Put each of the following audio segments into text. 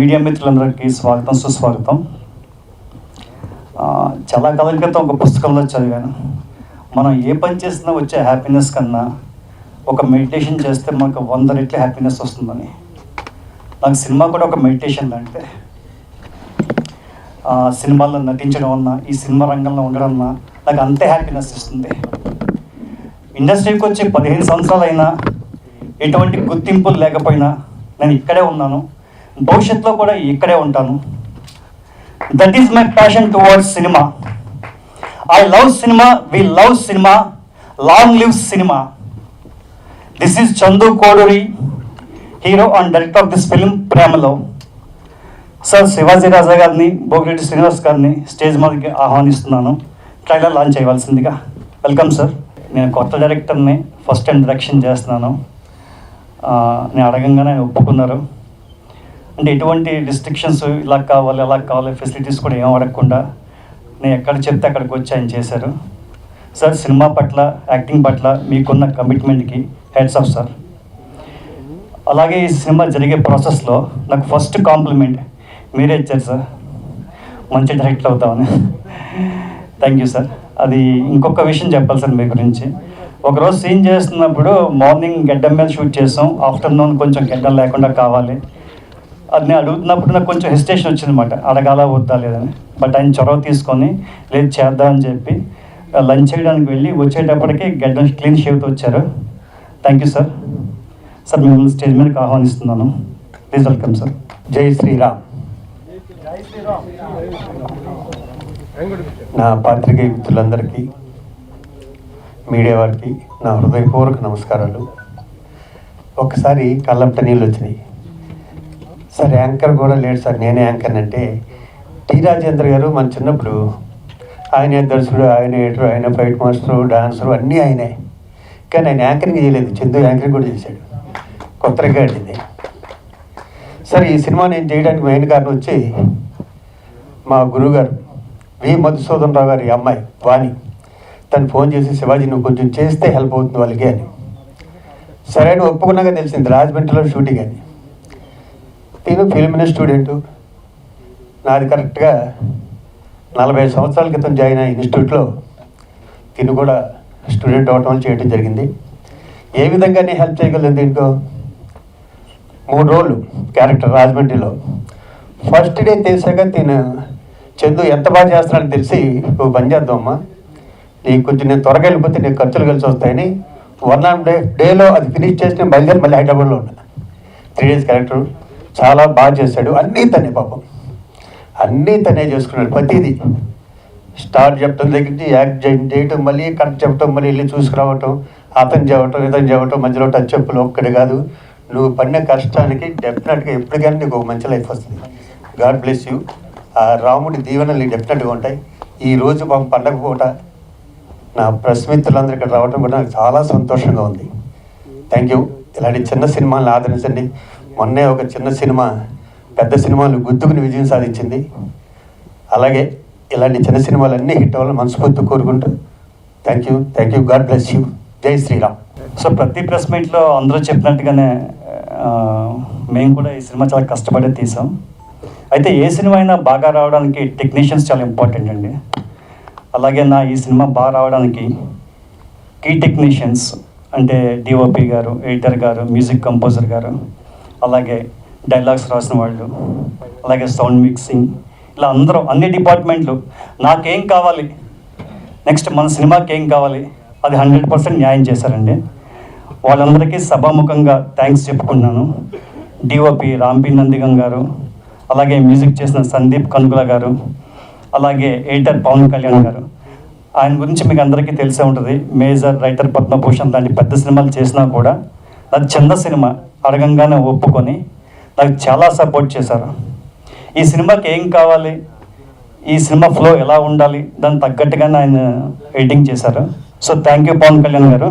Media మిత్రులందరికీ స్వాగతం సుస్వాగతం. చాలా కాలం క్రితం ఒక పుస్తకంలో చదివాను, మనం ఏ పని చేసినా వచ్చే హ్యాపీనెస్ కన్నా ఒక మెడిటేషన్ చేస్తే మనకు 100 రెట్ల హ్యాపీనెస్ వస్తుందని. నాకు సినిమా కూడా ఒక మెడిటేషన్ అంటే సినిమాల్లో నటించడం అన్నా, ఈ సినిమా రంగంలో ఉండడం అన్నా నాకు అంతే హ్యాపీనెస్ ఇస్తుంది. ఇండస్ట్రీకి వచ్చి 15 సంవత్సరాలు అయినా ఎటువంటి గుర్తింపులు లేకపోయినా నేను ఇక్కడే ఉన్నాను, భవిష్యత్తులో కూడా ఇక్కడే ఉంటాను. That is my passion towards cinema. I love cinema, we love cinema, long live cinema. This is Chandu Koduri, hero and director of this film Premalo. Sir Shivaji Raja గారిని, భోగిరెడ్డి శ్రీనివాస్ గారిని స్టేజ్ మీదకి ఆహ్వానిస్తున్నాను. ట్రైలర్ లాంచ్ చేయవలసిందిగా. Welcome sir. నేను కొత్త డైరెక్టర్ని, ఫస్ట్ టైం డైరెక్షన్ చేస్తున్నాను. నేను అడగంగానే ఒప్పుకున్నారు. అంటే ఎటువంటి రిస్ట్రిక్షన్స్ ఇలా కావాలి అలా కావాలి ఫెసిలిటీస్ కూడా ఏం అడగకుండా నేను ఎక్కడ చెప్తే అక్కడికి వచ్చి ఆయన చేశారు. సార్ సినిమా పట్ల, యాక్టింగ్ పట్ల మీకున్న కమిట్మెంట్కి హెడ్స్ ఆఫ్ సార్. అలాగే ఈ సినిమా జరిగే ప్రాసెస్లో నాకు ఫస్ట్ కాంప్లిమెంట్ మీరే ఇచ్చారు సార్, మంచి డైరెక్టర్ అవుతామని. Thank you sir. అది ఇంకొక విషయం చెప్పాలి సార్ మీ గురించి. ఒకరోజు సీన్ చేస్తున్నప్పుడు మార్నింగ్ గడ్డం మీద షూట్ చేసాం, ఆఫ్టర్నూన్ కొంచెం గడ్డం లేకుండా కావాలి. అది నేను అడుగుతున్నప్పుడు నాకు కొంచెం హెసిటేషన్ వచ్చిందన్నమాట, అడగాల వద్దా లేదని. బట్ ఆయన చొరవ తీసుకొని లేదు చేద్దామని చెప్పి లంచ్ చేయడానికి వెళ్ళి వచ్చేటప్పటికి గడ్డం క్లీన్ షేవ్తో వచ్చారు. Thank you sir. సార్ మిమ్మల్ని స్టేజ్ మీదకి ఆహ్వానిస్తున్నాను. Please welcome sir. జై శ్రీరామ్. నా పాత్రికేయ మిత్రులందరికీ, మీడియా వారికి నా హృదయపూర్వక నమస్కారాలు. ఒకసారి కళ్ళంట నీళ్ళు వచ్చినాయి సార్. యాంకర్ కూడా లేడు సార్, నేనే యాంకర్ అంటే టి రాజేంద్ర గారు మన చిన్నప్పుడు ఆయనే దర్శకుడు, ఆయన ఎడిటర్, ఆయన ఫైట్ మాస్టరు, డాన్సరు అన్నీ ఆయనే. కానీ ఆయన యాంకరింగ్ చేయలేదు, చందు యాంకరింగ్ కూడా చేశాడు. కొత్త రికార్డ్ ఇది సార్. ఈ సినిమా నేను చేయడానికి మెయిన్ కారణం వచ్చి మా గురువుగారు వి మధుసూదన్ రావు గారి అమ్మాయి వాణి. తను ఫోన్ చేసి శివాజీ నువ్వు కొంచెం చేస్తే హెల్ప్ అవుతుంది వాళ్ళకి అని. సరే అని ఒప్పుకున్నాక తెలిసింది రాజమండ్రిలో షూటింగ్ అని. నేను ఫిల్మ్ స్టూడెంటు, నాది కరెక్ట్గా 40 సంవత్సరాల క్రితం జాయిన్ అయిన ఇన్స్టిట్యూట్లో తిను కూడా స్టూడెంట్ అవటం వల్ల చేయడం జరిగింది. ఏ విధంగా నేను హెల్ప్ చేయగలను దీంట్లో? 3 రోజులు క్యారెక్టర్ రాజమండ్రిలో. ఫస్ట్ డే తెలిసాక తిను చందు ఎంత బాగా చేస్తున్నాడని తెలిసి నువ్వు పని చేద్దామమ్మా, నీకు కొంచెం నేను త్వరగా వెళ్ళిపోతే నీకు ఖర్చులు కలిసి వస్తాయని 1 డేలో అది ఫినిష్ చేసి నేను బయలుదేరి మళ్ళీ హైదరాబాద్లో ఉన్నాను. 3 డేస్ క్యారెక్టర్ చాలా బాగా చేశాడు. అన్నీ తనే, పాపం అన్నీ తనే చేసుకున్నాడు. ప్రతిదీ స్టార్ట్ చెప్పడం దగ్గర నుంచి యాక్ట్ చేయటం, మళ్ళీ కరెక్ట్ చెప్పడం, మళ్ళీ వెళ్ళి చూసుకురావటం, అతను చెప్పటం, ఇతను చెప్పటం, మధ్యలో టచ్ చెప్పులు ఒక్కటి కాదు. నువ్వు పడిన కష్టానికి డెఫినెట్గా ఎప్పటికైనా నీకు ఒక మంచి లైఫ్ వస్తుంది. God bless you. ఆ రాముడి దీవెనలు డెఫినెట్గా ఉంటాయి. ఈరోజు మా పండగ పూట నా ప్రెస్ మిత్రులందరూ ఇక్కడ రావడం కూడా నాకు చాలా సంతోషంగా ఉంది. Thank you. ఇలాంటి చిన్న సినిమాలను ఆదరించండి. మొన్నే ఒక చిన్న సినిమా పెద్ద సినిమాలు గుర్తుకుని విజయం సాధించింది. అలాగే ఇలాంటి చిన్న సినిమాలన్నీ హిట్ అవ్వాలని మనస్ఫూర్తి కోరుకుంటూ thank you. God bless you. జై శ్రీరామ్. సో ప్రతి ప్రెస్ మీట్లో అందరూ చెప్పినట్టుగానే మేము కూడా ఈ సినిమా చాలా కష్టపడి తీసాం. అయితే ఏ సినిమా అయినా బాగా రావడానికి టెక్నీషియన్స్ చాలా ఇంపార్టెంట్ అండి. అలాగే ఈ సినిమా బాగా రావడానికి కీ టెక్నీషియన్స్ అంటే డిఓపి గారు, ఎడిటర్ గారు, మ్యూజిక్ కంపోజర్ గారు, అలాగే డైలాగ్స్ రాసిన వాళ్ళు, అలాగే సౌండ్ మిక్సింగ్, ఇలా అందరూ అన్ని డిపార్ట్మెంట్లు నాకేం కావాలి, నెక్స్ట్ మన సినిమాకి ఏం కావాలి అది 100% న్యాయం చేశారండి. వాళ్ళందరికీ సభాముఖంగా థ్యాంక్స్ చెప్పుకుంటున్నాను. డిఓపి రాంపి నందిగం గారు, అలాగే మ్యూజిక్ చేసిన సందీప్ కనుగుల గారు, అలాగే ఎడిటర్ పవన్ కళ్యాణ్ గారు. ఆయన గురించి మీకు అందరికీ తెలిసే ఉంటుంది. మేజర్, రైటర్, పద్మభూషణ్ లాంటి పెద్ద సినిమాలు చేసినా కూడా అది చిన్న సినిమా అడగంగానే ఒప్పుకొని నాకు చాలా సపోర్ట్ చేశారు. ఈ సినిమాకి ఏం కావాలి, ఈ సినిమా ఫ్లో ఎలా ఉండాలి, దానికి తగ్గట్టుగానే ఆయన ఎడిటింగ్ చేశారు. So thank you Pawan Kalyan garu.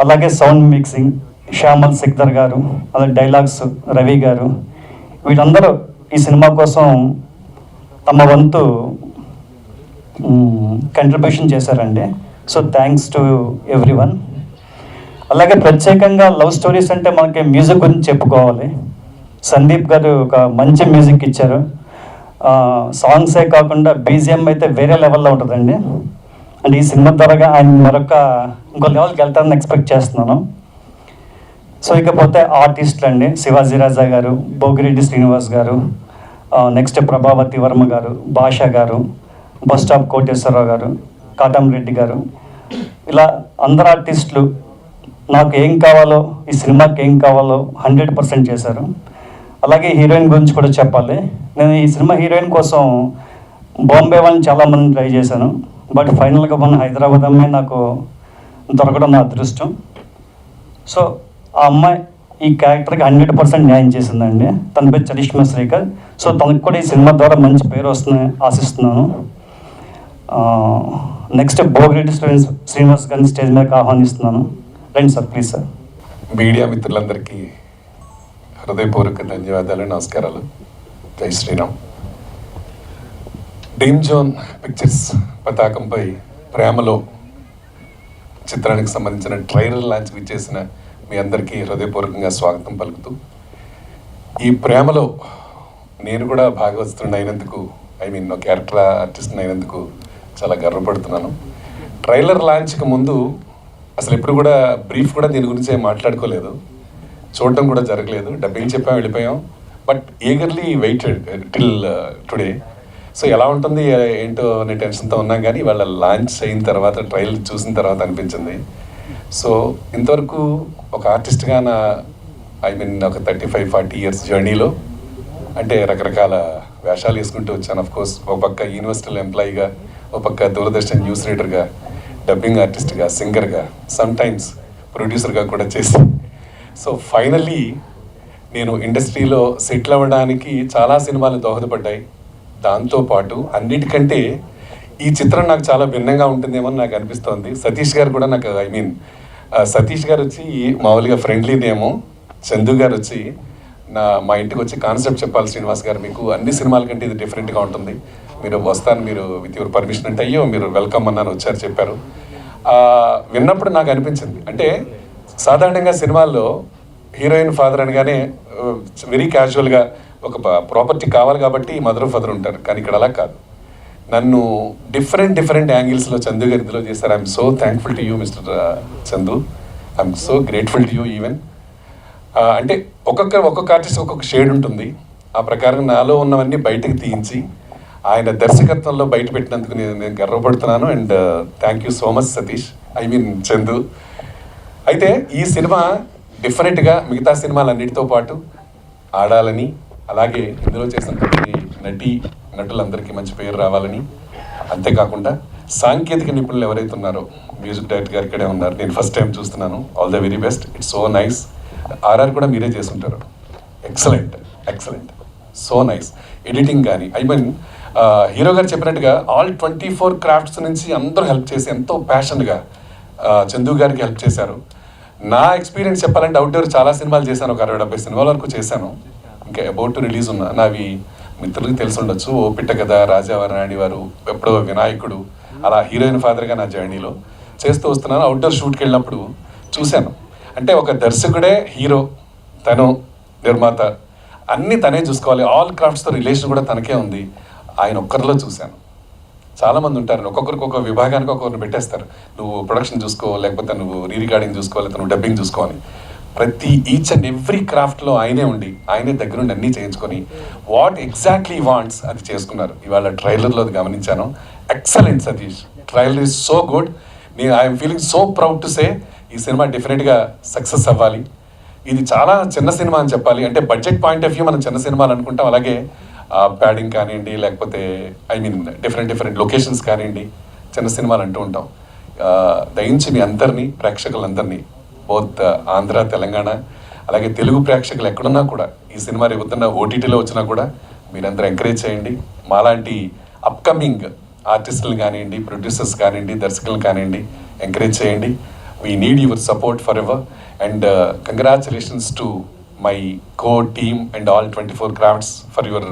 అలాగే సౌండ్ మిక్సింగ్ శ్యామల్ సిక్దర్ గారు, అలాగే డైలాగ్స్ రవి గారు, వీళ్ళందరూ ఈ సినిమా కోసం తమ వంతు కంట్రిబ్యూషన్ చేశారండి. So thanks to everyone. అలాగే ప్రత్యేకంగా లవ్ స్టోరీస్ అంటే మనకి మ్యూజిక్ గురించి చెప్పుకోవాలి. సందీప్ గారు ఒక మంచి మ్యూజిక్ ఇచ్చారు. సాంగ్సే కాకుండా బీజిఎం అయితే వేరే లెవెల్లో ఉంటుందండి. అంటే ఈ సినిమా ద్వారా ఆయన ఇంకో లెవెల్కి వెళ్తారని ఎక్స్పెక్ట్ చేస్తున్నాను. సో ఇకపోతే ఆర్టిస్టులు అండి, శివాజీ రాజా గారు, భోగిరెడ్డి శ్రీనివాస్ గారు, నెక్స్ట్ ప్రభావతి వర్మ గారు, భాషా గారు, బస్ స్టాప్ కోటేశ్వరరావు గారు, కాటంరెడ్డి గారు, ఇలా అందరు ఆర్టిస్టులు నాకు ఏం కావాలో, ఈ సినిమాకి ఏం కావాలో 100% చేశారు. అలాగే హీరోయిన్ గురించి కూడా చెప్పాలి. నేను ఈ సినిమా హీరోయిన్ కోసం బాంబే వాళ్ళని చాలామంది ట్రై చేశాను. బట్ ఫైనల్గా మన హైదరాబాద్ అమ్మాయి నాకు దొరకడం నా అదృష్టం. సో ఆ అమ్మాయి ఈ క్యారెక్టర్కి 100% న్యాయం చేసిందండి. తన పేరు చరిష్మా శ్రీకర్. సో తనకు కూడా ఈ సినిమా ద్వారా మంచి పేరు వస్తుందని ఆశిస్తున్నాను. నెక్స్ట్ భోగిరెడ్డి శ్రీనివాస్ గారిని స్టేజ్ మీదకి ఆహ్వానిస్తున్నాను. రండి సార్, ప్లీజ్ సార్. మీడియా మిత్రులందరికీ హృదయపూర్వక ధన్యవాదాలు, నమస్కారాలు. జై శ్రీరామ్. డ్రీమ్ జోన్ పిక్చర్స్ పతాకంపై ప్రేమలో చిత్రానికి సంబంధించిన ట్రైలర్ లాంచ్ ఇచ్చేసిన మీ అందరికీ హృదయపూర్వకంగా స్వాగతం పలుకుతూ, ఈ ప్రేమలో నేను కూడా భాగవతుడిని అయినందుకు, ఒక క్యారెక్టర్ ఆర్టిస్ట్ని అయినందుకు చాలా గర్వపడుతున్నాను. ట్రైలర్ లాంచ్కి ముందు అసలు ఎప్పుడు కూడా బ్రీఫ్ కూడా దీని గురించి ఏం మాట్లాడుకోలేదు, చూడటం కూడా జరగలేదు. డబ్బింగ్ చెప్పాం, వెళ్ళిపోయాం. But eagerly waited till today. సో ఎలా ఉంటుంది ఏంటో అనే టెన్షన్తో ఉన్నాం. కానీ వాళ్ళ లాంచ్ అయిన తర్వాత, ట్రైలర్ చూసిన తర్వాత అనిపించింది. సో ఇంతవరకు ఒక ఆర్టిస్ట్గా ఒక 35-40 ఇయర్స్ జర్నీలో అంటే రకరకాల వేషాలు వేసుకుంటూ వచ్చాను. ఆఫ్ కోర్స్ ఒక పక్క యూనివర్సిటీలో ఎంప్లాయీగా, ఒక పక్క దూరదర్శన్ న్యూస్ రీడర్గా, డబ్బింగ్ ఆర్టిస్ట్గా, సింగర్గా, సమ్టైమ్స్ ప్రొడ్యూసర్గా కూడా చేసి, సో ఫైనల్లీ నేను ఇండస్ట్రీలో సెటిల్ అవ్వడానికి చాలా సినిమాలు దోహదపడ్డాయి. దాంతోపాటు అన్నిటికంటే ఈ చిత్రం నాకు చాలా భిన్నంగా ఉంటుందేమో నాకు అనిపిస్తోంది. సతీష్ గారు కూడా నాకు సతీష్ గారు వచ్చి మామూలుగా ఫ్రెండ్లీనేమో, చందు గారు వచ్చి మా ఇంటికి వచ్చి కాన్సెప్ట్ చెప్పాలి శ్రీనివాస్ గారు, మీకు అన్ని సినిమాల కంటే ఇది డిఫరెంట్గా ఉంటుంది, మీరు వస్తాను, మీరు విత్ యువర్ పర్మిషన్ అంటే, అయ్యో మీరు వెల్కమ్ అన్నాను, వచ్చారు చెప్పారు. విన్నప్పుడు నాకు అనిపించింది, అంటే సాధారణంగా సినిమాల్లో హీరోయిన్ ఫాదర్ అనగానే వెరీ క్యాజువల్గా ఒక ప్రాపర్టీ కావాలి కాబట్టి మదర్ ఫాదర్ ఉంటారు. కానీ ఇక్కడ అలా కాదు. నన్ను డిఫరెంట్ యాంగిల్స్లో చందు గారి ఇందులో చేశారు. I'm so thankful to you mister Chandu. I'm so grateful to you even. అంటే ఒక్కొక్క ఆర్టిస్ట్ ఒక్కొక్క షేడ్ ఉంటుంది. ఆ ప్రకారం నాలో ఉన్నవన్నీ బయటకు తీయించి ఆయన దర్శకత్వంలో బయట పెట్టినందుకు నేను గర్వపడుతున్నాను. And thank you so much Satish, Chandu. అయితే ఈ సినిమా డిఫరెంట్గా మిగతా సినిమాలన్నిటితో పాటు ఆడాలని, అలాగే ఇందులో చేసిన ప్రతి నటులందరికీ మంచి పేరు రావాలని, అంతేకాకుండా సాంకేతిక నిపుణులు ఎవరైతే ఉన్నారో, మ్యూజిక్ డైరెక్టర్ గారు ఇక్కడే ఉన్నారు, నేను ఫస్ట్ టైం చూస్తున్నాను. All the very best. It's so nice. RR కూడా మీరే చేస్తుంటారు. Excellent, so nice. ఎడిటింగ్ కానీ హీరో గారు చెప్పినట్టుగా ఆల్ 24 క్రాఫ్ట్స్ నుంచి అందరూ హెల్ప్ చేసి ఎంతో ప్యాషన్గా చందు గారికి హెల్ప్ చేశారు. నా ఎక్స్పీరియన్స్ చెప్పాలంటే అవుట్డోర్ చాలా సినిమాలు చేశాను, ఒక 60-70 సినిమాల వరకు చేశాను. ఇంకా అబౌట్ టు రిలీజ్ ఉన్నా. నావి మిత్రులకి తెలిసి ఉండొచ్చు, ఓ పిట్ట కథ, రాజావారి వారు, ఎప్పుడో వినాయకుడు, అలా హీరోయిన్ ఫాదర్గా నా జర్నీలో చేస్తూ వస్తున్నాను. అవుట్డోర్ షూట్కి వెళ్ళినప్పుడు చూశాను. అంటే ఒక దర్శకుడే హీరో, తను నిర్మాత, అన్నీ తనే చూసుకోవాలి. ఆల్ క్రాఫ్ట్స్తో రిలేషన్ కూడా తనకే ఉంది. ఆయన ఒక్కరిలో చూశాను. చాలామంది ఉంటారు, ఒక్కొక్కరికి ఒక్కొక్క విభాగానికి ఒక్కొక్కరిని పెట్టేస్తారు. నువ్వు ప్రొడక్షన్ చూసుకో, లేకపోతే నువ్వు రికార్డింగ్ చూసుకో, లేకపోతే నువ్వు డబ్బింగ్ చూసుకోవాలి. ప్రతి ఈచ్ అండ్ ఎవ్రీ క్రాఫ్ట్లో ఆయనే ఉండి, ఆయనే దగ్గరుండి అన్నీ చేయించుకొని వాట్ ఎగ్జాక్ట్లీ వాంట్స్ అది చేసుకున్నారు. ఇవాళ ట్రైలర్లో అది గమనించాను. Excellent Satish, trailer is so good. I'm feeling so proud to say ఈ సినిమా డెఫినెట్గా సక్సెస్ అవ్వాలి. ఇది చాలా చిన్న సినిమా అని చెప్పాలి. అంటే బడ్జెట్ పాయింట్ ఆఫ్ వ్యూ మనం చిన్న సినిమాలు అనుకుంటాం, అలాగే ప్యాడింగ్ కానివ్వండి, లేకపోతే డిఫరెంట్ లొకేషన్స్ కానివ్వండి, చిన్న సినిమాలు అంటూ ఉంటాం. దయించి మీ అందరినీ, ప్రేక్షకులందరినీ, బోత్ ఆంధ్ర, తెలంగాణ, అలాగే తెలుగు ప్రేక్షకులు ఎక్కడున్నా కూడా ఈ సినిమా రేపుతున్న ఓటీటీలో వచ్చినా కూడా మీరందరూ ఎంకరేజ్ చేయండి. మాలాంటి అప్కమింగ్ ఆర్టిస్టులు కానివ్వండి, ప్రొడ్యూసర్స్ కానివ్వండి, దర్శకులను కానివ్వండి, ఎంకరేజ్ చేయండి. We need your support forever. And congratulations to my co team and all 24 crafts for your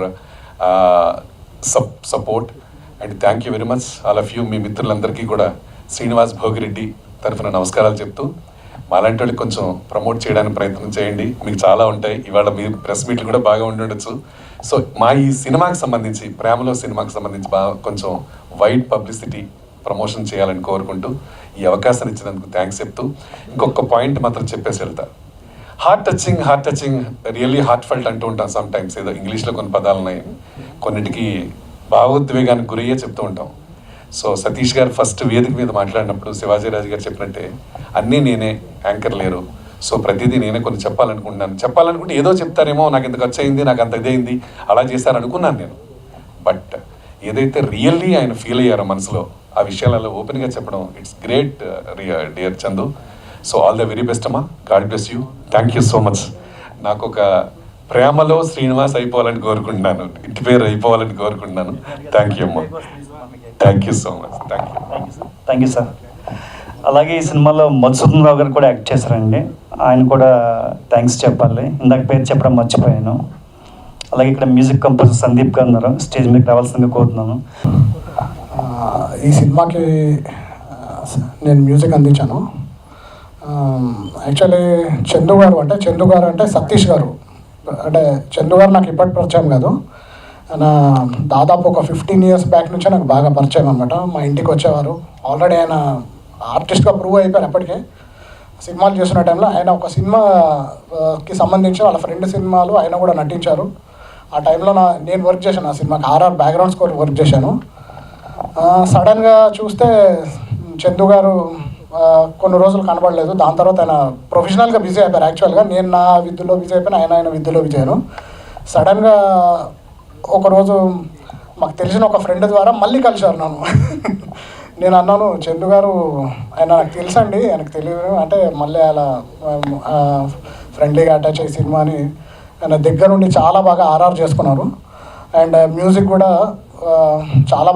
support. And thank you very much all of you. మీ మిత్రులందరికీ కూడా శ్రీనివాస్ భోగిరెడ్డి తరఫున నమస్కారాలు చెప్తూ, మాలాంటి వాళ్ళకి కొంచెం ప్రమోట్ చేయడానికి ప్రయత్నం చేయండి. మీకు చాలా ఉంటాయి. ఇవాళ మీ ప్రెస్ మీట్లు కూడా బాగా ఉండొచ్చు. సో మా ఈ సినిమాకి సంబంధించి, ప్రేమలో సినిమాకి సంబంధించి బాగా కొంచెం వైడ్ పబ్లిసిటీ ప్రమోషన్ చేయాలని కోరుకుంటూ ఈ అవకాశాన్ని ఇచ్చినందుకు థ్యాంక్స్ చెప్తూ ఇంకొక పాయింట్ మాత్రం చెప్పేసి వెళ్తా. Heart touching really heart felt అంటూ ఉంటాం సమ్ టైమ్స్. ఏదో ఇంగ్లీష్లో కొన్ని పదాలు ఉన్నాయి, కొన్నిటికి భావోద్వేగానికి గురయ్యే చెప్తూ ఉంటాం. సో సతీష్ గారు ఫస్ట్ వేదిక మీద మాట్లాడినప్పుడు శివాజీరాజు గారు చెప్పినట్టే అన్నీ నేనే, యాంకర్ లేరు, సో ప్రతిదీ నేనే కొన్ని చెప్పాలనుకుంటే ఏదో చెప్తారేమో, నాకు ఇంత ఖర్చు అయింది, నాకు అంత ఇదైంది, అలా చేశారనుకున్నాను నేను. బట్ ఏదైతే రియల్లీ ఆయన ఫీల్ అయ్యారో మనసులో, ఆ విషయాలలో ఓపెన్గా చెప్పడం, it's great dear Chandu. So all the very best అమ్మా, God bless you, thank you so much. నాకు ఒక ప్రేమలో శ్రీనివాస్ అయిపోవాలని కోరుకుంటున్నాను, ఇంటి పేరు అయిపోవాలని కోరుకుంటున్నాను. థ్యాంక్ యూ అమ్మా, thank you so much. Thank you sir. అలాగే ఈ సినిమాలో మధుసూదన్ రావు గారు కూడా యాక్ట్ చేశారండి, ఆయన కూడా థ్యాంక్స్ చెప్పాలి, ఇందాక పేరు చెప్పడం మర్చిపోయాను. అలాగే ఇక్కడ మ్యూజిక్ కంపోజర్ సందీప్ గారు ఉన్నారు, స్టేజ్ మీదకి రావాల్సిందిగా కోరుతున్నాను. ఈ సినిమాకి నేను మ్యూజిక్ అందించాను. యాక్చువల్లీ చందు గారు అంటే సతీష్ గారు, అంటే చందు గారు నాకు ఇప్పటి పరిచయం కాదు, ఆయన దాదాపు ఒక 15 years బ్యాక్ నుంచే నాకు బాగా పరిచయం అనమాట. మా ఇంటికి వచ్చేవారు. ఆల్రెడీ ఆయన ఆర్టిస్ట్గా ప్రూవ్ అయిపోయారు. అప్పటికే సినిమాలు చేస్తున్న టైంలో ఆయన ఒక సినిమాకి సంబంధించి వాళ్ళ ఫ్రెండ్ సినిమాలు ఆయన కూడా నటించారు. ఆ టైంలో నేను వర్క్ చేశాను, ఆ సినిమాకి ఆర్ఆర్ బ్యాక్గ్రౌండ్ స్కోర్ వర్క్ చేశాను. సడన్గా చూస్తే చందు గారు కొన్ని రోజులు కనబడలేదు. దాని తర్వాత ఆయన ప్రొఫెషనల్గా బిజీ అయిపోయారు. యాక్చువల్గా నేను నా విద్యలో బిజీ అయిపోయాను, ఆయన విద్యలో బిజీ అయ్యాను. సడన్గా ఒకరోజు మాకు తెలిసిన ఒక ఫ్రెండ్ ద్వారా మళ్ళీ కలిశారు నన్ను. నేను అన్నాను, చందు గారు ఆయన నాకు తెలుసండి, ఆయనకు తెలియదు అంటే, మళ్ళీ అలా ఫ్రెండ్లీగా అటాచ్ అయ్యి సినిమాని ఆయన దగ్గర నుండి చాలా బాగా ఆర్ఆర్ చేసుకున్నారు. అండ్ మ్యూజిక్ కూడా చాలా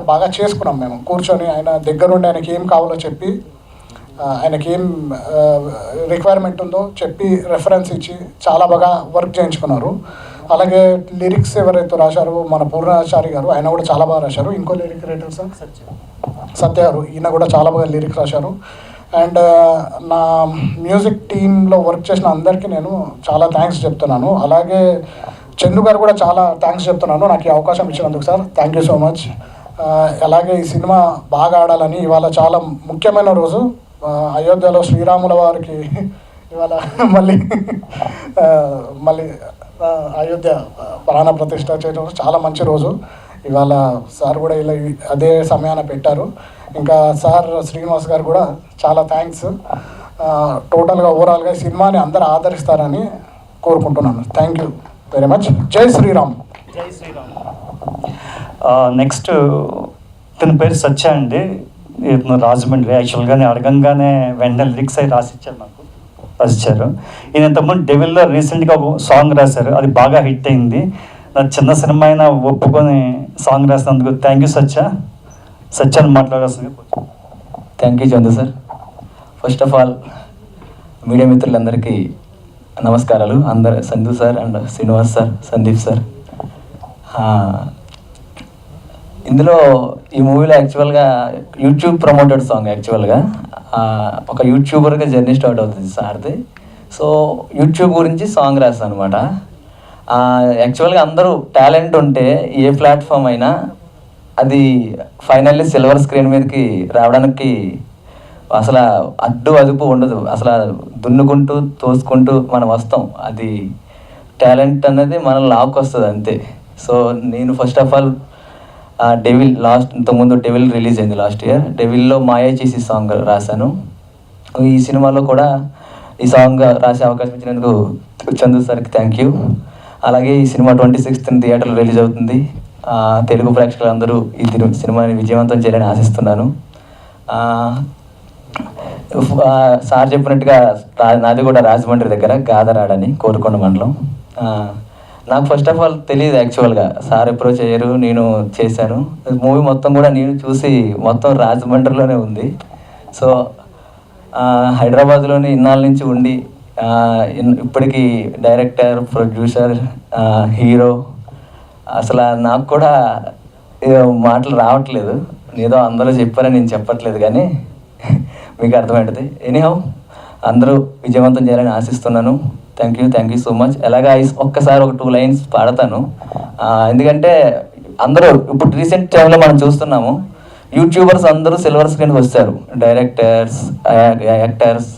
బాగా చేసుకున్నాం మేము కూర్చొని. ఆయన దగ్గర నుండి ఆయనకి ఏం కావాలో చెప్పి, ఆయనకి ఏం రిక్వైర్మెంట్ ఉందో చెప్పి రెఫరెన్స్ ఇచ్చి చాలా బాగా వర్క్ చేయించుకున్నారు. అలాగే లిరిక్స్ ఎవరైతే రాశారో మన పూర్ణాచారి గారు, ఆయన కూడా చాలా బాగా రాశారు. ఇంకో లిరిక్ రైటర్ సార్ సత్య గారు, ఈయన కూడా చాలా బాగా లిరిక్స్ రాశారు. అండ్ నా మ్యూజిక్ టీంలో వర్క్ చేసిన అందరికీ నేను చాలా థ్యాంక్స్ చెప్తున్నాను. అలాగే చందు గారు కూడా చాలా థ్యాంక్స్ చెప్తున్నాను నాకు ఈ అవకాశం ఇచ్చినందుకు sir, thank you so much. అలాగే ఈ సినిమా బాగా ఆడాలని, ఇవాళ చాలా ముఖ్యమైన రోజు, అయోధ్యలో శ్రీరాముల వారికి ఇవాళ మళ్ళీ అయోధ్య ప్రాణ ప్రతిష్ఠ చేయడం చాలా మంచి రోజు. ఇవాళ సార్ కూడా ఇలా అదే సమయాన పెట్టారు. ఇంకా సార్ శ్రీనివాస్ గారు కూడా చాలా థ్యాంక్స్. టోటల్గా ఓవరాల్గా ఈ సినిమాని అందరూ ఆదరిస్తారని కోరుకుంటున్నాను. Thank you very much. జై శ్రీరామ్. జై శ్రీరామ్. నెక్స్ట్ ఇతని పేరు సత్య అండి, ఇతను రాజమండ్రి. యాక్చువల్గా నేను అడగంగానే వెంటనే లిరిక్స్ అవి రాసిచ్చారు. ఈయన ఇంతకుముందు డెవిల్లో రీసెంట్గా ఒక సాంగ్ రాశారు, అది బాగా హిట్ అయింది. నా చిన్న సినిమా అయినా ఒప్పుకొని సాంగ్ రాసినందుకు థ్యాంక్ యూ సత్యాన్ని మాట్లాడాల్సింది. Thank you Chandu sir. First of all media మిత్రులందరికీ నమస్కారాలు. Sandhu sir and Srinivas sir, Sandeep sir. ఇందులో ఈ మూవీలో యాక్చువల్గా యూట్యూబ్ ప్రమోటెడ్ సాంగ్. యాక్చువల్గా ఒక యూట్యూబర్గా జర్నీ స్టార్ట్ అవుతుంది సార్ది. సో యూట్యూబ్ గురించి సాంగ్ రాస్తాను అనమాట. యాక్చువల్గా అందరూ టాలెంట్ ఉంటే ఏ ప్లాట్ఫామ్ అయినా అది ఫైనల్లీ సిల్వర్ స్క్రీన్ మీదకి రావడానికి అసలు అదుపు ఉండదు. అసలు దున్నుకుంటూ తోసుకుంటూ మనం వస్తాం. అది టాలెంట్ అనేది మనల్ని లాక్కొస్తుంది అంతే. సో నేను ఫస్ట్ ఆఫ్ ఆల్ డెవిల్ ఇంతకుముందు డెవిల్ రిలీజ్ అయింది లాస్ట్ ఇయర్. డెవిల్లో మాయా చేసి సాంగ్ రాశాను. ఈ సినిమాలో కూడా ఈ సాంగ్ రాసే అవకాశం ఇచ్చినందుకు చందు సార్కి థ్యాంక్ యూ. అలాగే ఈ సినిమా 26th థియేటర్లో రిలీజ్ అవుతుంది. తెలుగు ప్రేక్షకులందరూ ఈ సినిమాని విజయవంతం చేయాలని ఆశిస్తున్నాను. సార్ చెప్పినట్టుగా నాది కూడా రాజమండ్రి దగ్గర గాదరాడని, కోరుకొండ మండలం. నాకు ఫస్ట్ ఆఫ్ ఆల్ తెలియదు యాక్చువల్గా, సార్ అప్రోచ్ అయ్యారు, నేను చేశాను. మూవీ మొత్తం కూడా నేను చూసి మొత్తం రాజమండ్రిలోనే ఉంది. సో హైదరాబాద్లోని ఇన్నాళ్ళ నుంచి ఉండి ఇప్పటికీ డైరెక్టర్, ప్రొడ్యూసర్, హీరో, అసలు నాకు కూడా మాటలు రావట్లేదు. ఏదో అందరూ చెప్పారని నేను చెప్పట్లేదు, కానీ మీకు అర్థమవుతుంది. ఎనీహౌ అందరూ విజయవంతం చేయాలని ఆశిస్తున్నాను. Thank you so much. ఎలాగా ఒక్కసారి ఒక 2 లైన్స్ పాడతాను. ఎందుకంటే అందరూ ఇప్పుడు రీసెంట్ టైంలో మనం చూస్తున్నాము, యూట్యూబర్స్ అందరూ సిల్వర్ స్క్రీన్కి వచ్చారు. డైరెక్టర్స్, యాక్టర్స్,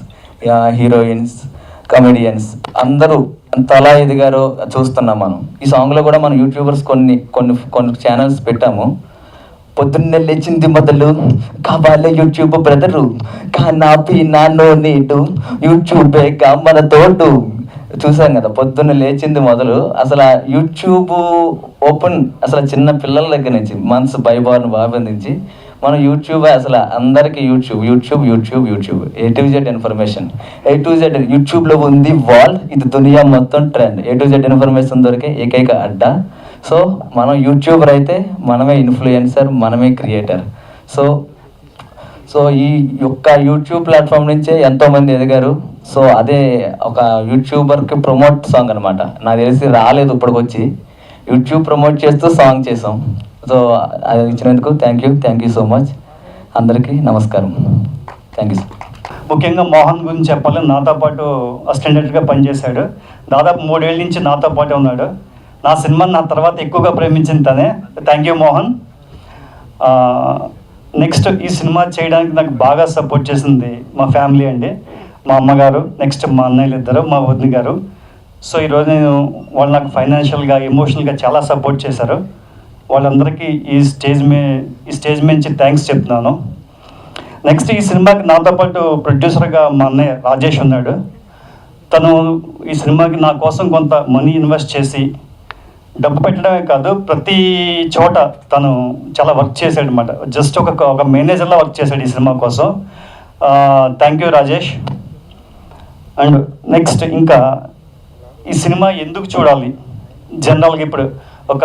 హీరోయిన్స్, కమెడియన్స్ అందరూ తలా ఎదిగారో చూస్తున్నాం మనం. ఈ సాంగ్లో కూడా మనం యూట్యూబర్స్ కొన్ని ఛానల్స్ పెట్టాము. పొద్దున్నే లేచింది మొదలు కావాలి యూట్యూబ్ బ్రదరు, కానాపి నాన్నో నీటు యూట్యూబే కా మన తోడు. చూసాం కదా, పొద్దున్న లేచింది మొదలు అసలు యూట్యూబ్ ఓపెన్ అసలు చిన్న పిల్లల దగ్గర నుంచి మంత్స్ బైబార్న్ బాబు నుంచి మనం యూట్యూబ్ అసలు అందరికీ YouTube A to Z information, A to Z యూట్యూబ్లో ఉంది వాల్. ఇది దునియా మొత్తం trend. A to Z information దొరికే ఏకైక అడ్డా. సో మనం యూట్యూబర్ అయితే మనమే ఇన్ఫ్లుయెన్సర్, మనమే క్రియేటర్. సో ఈ యొక్క యూట్యూబ్ ప్లాట్ఫామ్ నుంచే ఎంతోమంది ఎదిగారు. సో అదే ఒక యూట్యూబర్కి ప్రమోట్ సాంగ్ అనమాట. నాకు తెలిసి రాలేదు ఇప్పటికొచ్చి, యూట్యూబ్ ప్రమోట్ చేస్తూ సాంగ్ చేసాం. సో అది ఇచ్చినందుకు థ్యాంక్ యూ సో మచ్. అందరికీ నమస్కారం. Thank you. ముఖ్యంగా మోహన్ గురించి చెప్పాలి. నాతో పాటు అసిస్టెంట్గా పనిచేశాడు. దాదాపు 3 ఏళ్ళ నుంచి నాతో పాటే ఉన్నాడు. నా సినిమాని నా తర్వాత ఎక్కువగా ప్రేమించింది తనే. Thank you Mohan. నెక్స్ట్ ఈ సినిమా చేయడానికి నాకు బాగా సపోర్ట్ చేసింది మా ఫ్యామిలీ అండి. మా అమ్మగారు, నెక్స్ట్ మా అన్నయ్యలు ఇద్దరు, మా వదిన గారు. సో ఈరోజు వాళ్ళు నాకు ఫైనాన్షియల్గా, ఎమోషనల్గా చాలా సపోర్ట్ చేశారు. వాళ్ళందరికీ ఈ స్టేజ్ నుంచి థ్యాంక్స్ చెప్తున్నాను. నెక్స్ట్ ఈ సినిమాకి నాతో పాటు ప్రొడ్యూసర్గా మా అన్నయ్య రాజేష్ ఉన్నాడు. తను ఈ సినిమాకి నా కోసం కొంత మనీ ఇన్వెస్ట్ చేసి, డబ్బు పెట్టడమే కాదు ప్రతి చోట తను చాలా వర్క్ చేశాడు అనమాట. జస్ట్ ఒక మేనేజర్లా వర్క్ చేశాడు ఈ సినిమా కోసం. Thank you Rajesh. And next ఇంకా ఈ సినిమా ఎందుకు చూడాలి? జనరల్గా ఇప్పుడు ఒక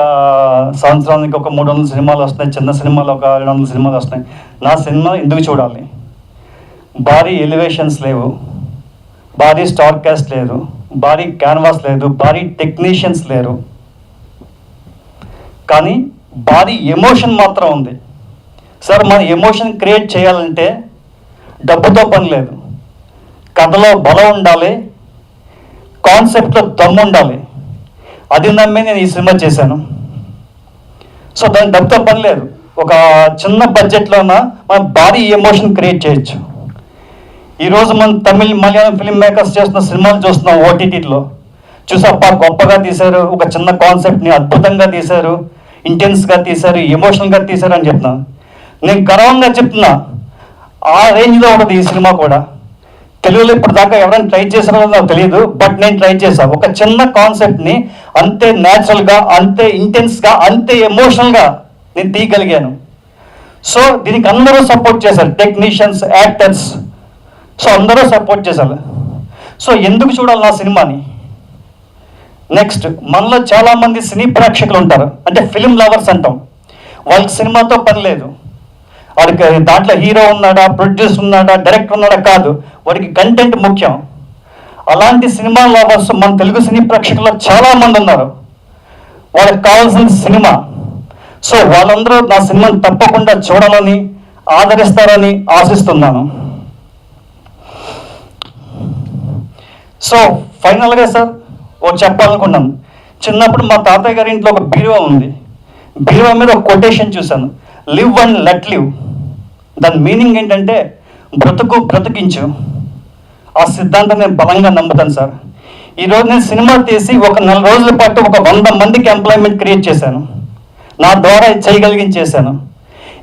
సంవత్సరానికి ఒక 300 సినిమాలు వస్తున్నాయి, చిన్న సినిమాలు ఒక 200 సినిమాలు వస్తున్నాయి. నా సినిమా ఎందుకు చూడాలి? భారీ ఎలివేషన్స్ లేవు, భారీ స్టార్ కాస్ట్ లేదు, భారీ క్యాన్వాస్ లేదు, భారీ టెక్నీషియన్స్ లేరు, కానీ భారీ ఎమోషన్ మాత్రం ఉంది. సార్, మన ఎమోషన్ క్రియేట్ చేయాలంటే డబ్బుతో పని లేదు, కథలో బలం ఉండాలి, కాన్సెప్ట్లో దమ్ము ఉండాలి. అది నమ్మి నేను ఈ సినిమా చేశాను. సో దానికి డబ్బుతో పని లేదు. ఒక చిన్న బడ్జెట్లోన మనం భారీ ఎమోషన్ క్రియేట్ చేయొచ్చు. ఈరోజు మనం తమిళ్, మలయాళం ఫిల్మ్ మేకర్స్ చేస్తున్న సినిమాలు చూస్తున్నాం ఓటీటీలో. చూసప్ప గొప్పగా తీశారు, ఒక చిన్న కాన్సెప్ట్ని అద్భుతంగా తీశారు, ఇంటెన్స్గా తీశారు, ఎమోషనల్గా తీశారు అని చెప్తున్నాను. నేను గర్వంగా చెప్తున్నా, ఆ రేంజ్లో ఉంటుంది ఈ సినిమా కూడా. తెలుగులో ఇప్పుడు దాకా ఎవరైనా ట్రై చేశారో నాకు తెలియదు, బట్ నేను ట్రై చేశాను. ఒక చిన్న కాన్సెప్ట్ని అంతే న్యాచురల్గా, అంతే ఇంటెన్స్గా, అంతే ఎమోషనల్గా నేను తీయగలిగాను. సో దీనికి అందరూ సపోర్ట్ చేశారు, టెక్నీషియన్స్, యాక్టర్స్. సో అందరూ సపోర్ట్ చేశారు. సో ఎందుకు చూడాలి నా సినిమాని? నెక్స్ట్, మనలో చాలామంది సినీ ప్రేక్షకులు ఉంటారు, అంటే ఫిల్మ్ లవర్స్ అంటాం. వాళ్ళకి సినిమాతో పని లేదు. వాడికి దాంట్లో హీరో ఉన్నాడా, ప్రొడ్యూసర్ ఉన్నాడా, డైరెక్టర్ ఉన్నాడా కాదు, వాడికి కంటెంట్ ముఖ్యం. అలాంటి సినిమా లవర్స్ మన తెలుగు సినీ ప్రేక్షకుల్లో చాలామంది ఉన్నారు. వాళ్ళకి కావాల్సిన సినిమా. సో వాళ్ళందరూ నా సినిమాని తప్పకుండా చూడాలని, ఆదరిస్తారని ఆశిస్తున్నాను. సో ఫైనల్గా సార్ ఒకటి చెప్పాలనుకున్నాను. చిన్నప్పుడు మా తాతయ్య గారి ఇంట్లో ఒక బీరువా ఉంది. బీరువా మీద ఒక కొటేషన్ చూశాను, లివ్ అండ్ లెట్ లివ్. దాని మీనింగ్ ఏంటంటే బ్రతికించు. ఆ సిద్ధాంతం నేను బలంగా నమ్ముతాను సార్. ఈరోజు నేను సినిమా తీసి ఒక 4 రోజుల పాటు ఒక 100 మందికి ఎంప్లాయ్మెంట్ క్రియేట్ చేశాను. నా ద్వారా చేయగలిగించేశాను.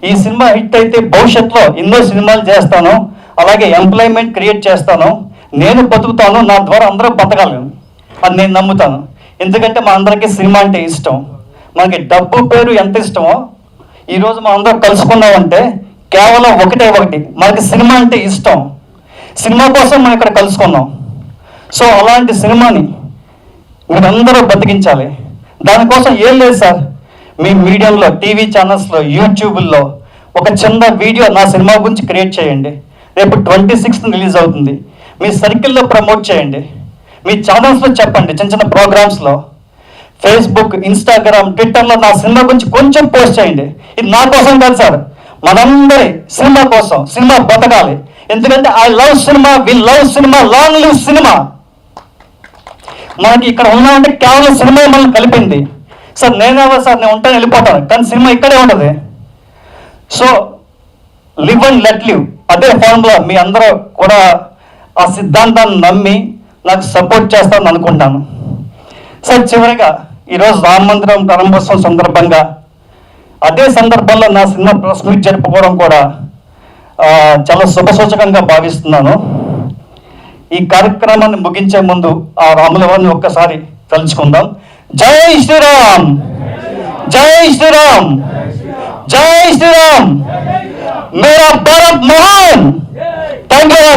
ఈ సినిమా హిట్ అయితే భవిష్యత్తులో ఎన్నో సినిమాలు చేస్తాను, అలాగే ఎంప్లాయ్మెంట్ క్రియేట్ చేస్తాను, నేను బతుకుతాను, నా ద్వారా అందరూ బతకాలను అది నేను నమ్ముతాను. ఎందుకంటే మా అందరికీ సినిమా అంటే ఇష్టం. మనకి డబ్బు పేరు ఎంత ఇష్టమో ఈరోజు మనం అందరూ కలుసుకున్నామంటే కేవలం ఒకటి, మనకి సినిమా అంటే ఇష్టం. సినిమా కోసం మనం ఇక్కడ కలుసుకున్నాం. సో అలాంటి సినిమాని మీరందరూ బతికించాలి. దానికోసం ఏం లేదు సార్, మీ మీడియంలో, టీవీ ఛానల్స్లో, యూట్యూబ్లో ఒక చిన్న వీడియో నా సినిమా గురించి క్రియేట్ చేయండి. రేపు 26th రిలీజ్ అవుతుంది. మీ సర్కిల్లో ప్రమోట్ చేయండి, మీ ఛానల్స్లో చెప్పండి, చిన్న చిన్న ప్రోగ్రామ్స్లో, ఫేస్బుక్, ఇన్స్టాగ్రామ్, ట్విట్టర్లో నా సినిమా గురించి కొంచెం పోస్ట్ చేయండి. ఇది నా కోసం కాదు సార్, మనందరి సినిమా కోసం. సినిమా బతకాలి. ఎందుకంటే I love cinema, we love cinema, long live cinema. మనకి ఇక్కడ ఉన్నామంటే కేవలం సినిమా మనం కలిపింది. సార్ నేనేవో సార్ నేను ఉంటాను వెళ్ళిపోతాను, కానీ సినిమా ఇక్కడే ఉంటుంది. So live and let live, అదే ఫార్ములా. మీ అందరూ కూడా ఆ సిద్ధాంతాన్ని నమ్మి నాకు సపోర్ట్ చేస్తారని అనుకుంటాను. సార్ చివరిగా ఈరోజు రామ మందిరం ప్రారంభోత్సవం సందర్భంగా, అదే సందర్భంలో నా సినిమా ప్రెస్ మీట్ జరుపుకోవడం కూడా చాలా శుభసూచకంగా భావిస్తున్నాను. ఈ కార్యక్రమాన్ని ముగించే ముందు ఆ రాముల వారిని ఒక్కసారి తలుచుకుందాం. జై శ్రీరామ్, జై శ్రీరామ్, జై శ్రీరామ్, మేరా భారత్ మహాన్. Thank you.